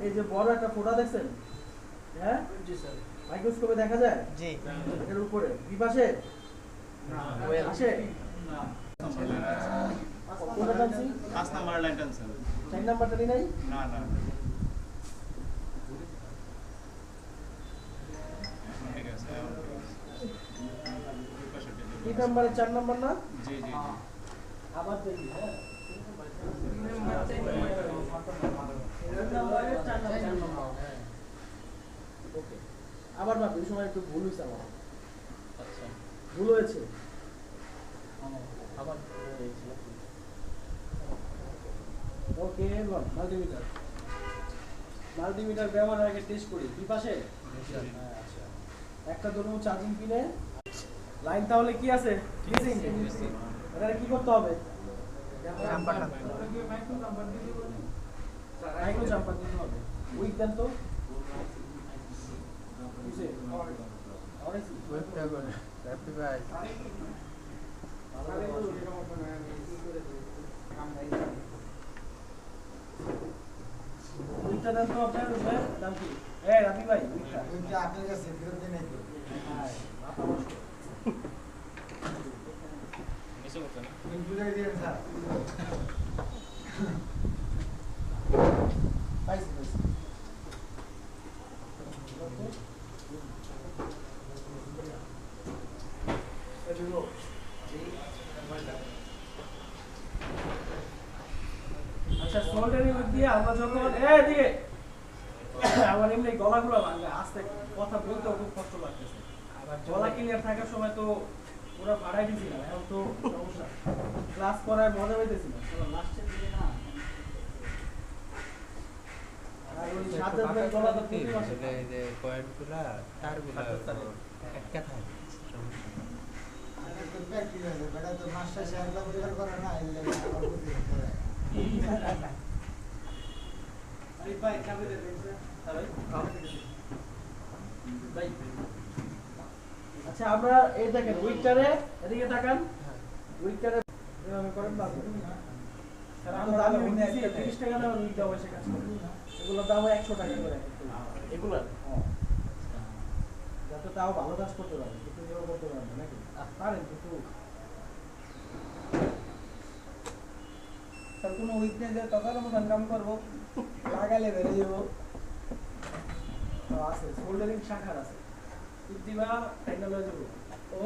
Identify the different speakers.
Speaker 1: এই যে বড় একটা ফোঁটা দেখছেন, হ্যাঁ জি স্যার, মাইক্রোস্কোপে দেখা যায় জি, এর উপরে কি পাশে না আসে না, কোনটা টানছি 5 নাম্বার লাইন টানছেন, 4 নাম্বারটা নি নাই না না, ঠিক আছে এই নাম্বারে 4 নাম্বার না জি জি আবার দেখি হ্যাঁ আবার না এই সময় একটু ভুল হয়েছে আমার, আচ্ছা ভুল হয়েছে আবার ওকে বল মাল্টিমিটার, মাল্টিমিটার ব্যবহার আগে টেস্ট করি কি পাশে আচ্ছা একটা ধরুন চার্জিং পিনে লাইন তাহলে কি আছে মিসিং, এটা কি করতে হবে মাইক্রো জাম্পার দিতে হবে, উইক দেন তো উইকটা দেন তো আপনার দাম কি রাফি ভাই উইকটা আপনার কাছে ফেরত দেন নাই তো হ্যাঁ মাথা নষ্ট মিসে করতে না উইক বুঝাই দিয়েন স্যার পাইছি আচ্ছা সোল্ডারিং দিয়ে আমরা যখন এদিকে আমার এমনি গলাগুলো ভাঙে আস্তে কথা বলতেও খুব কষ্ট লাগতেছে, গলা ক্লিয়ার থাকার সময় তো পুরো ভাড়াই দিয়েছিলাম, এখন তো সমস্যা ক্লাস করায় মজা পাইতেছি না লাস্টের দিকে না আর ওই সাথে গলা তো প্রতি মাসে এই যে পয়েন্টগুলা তারগুলা এক কথা আরে তো প্র্যাকটিস আছে বেটা তো মাস্টার সাহেবরা বের করে না এলে আবার বুঝতে হবে আরে ভাই চাবি দে দেন ভাই আচ্ছা আমরা এই দেখেন উইকটারে এদিকে তাকান উইকটারে এভাবে করেন না স্যার আমরা দাম নিয়েছি 30 টাকা দাম উইক দাও এসে কাজ করে এগুলো দাম 100 টাকা করে এগুলো যাতে তাও ভালো কাজ করতে পারে কিন্তু এভাবে করতে পারবে নাকি পারেন কিন্তু স্যার কোনো উইকনেস এর টাকার মতন কাম করব লাগালে বেরিয়ে যাব আছে সোল্ডারিং শাখার আছে দিবা টেকনোলজি ও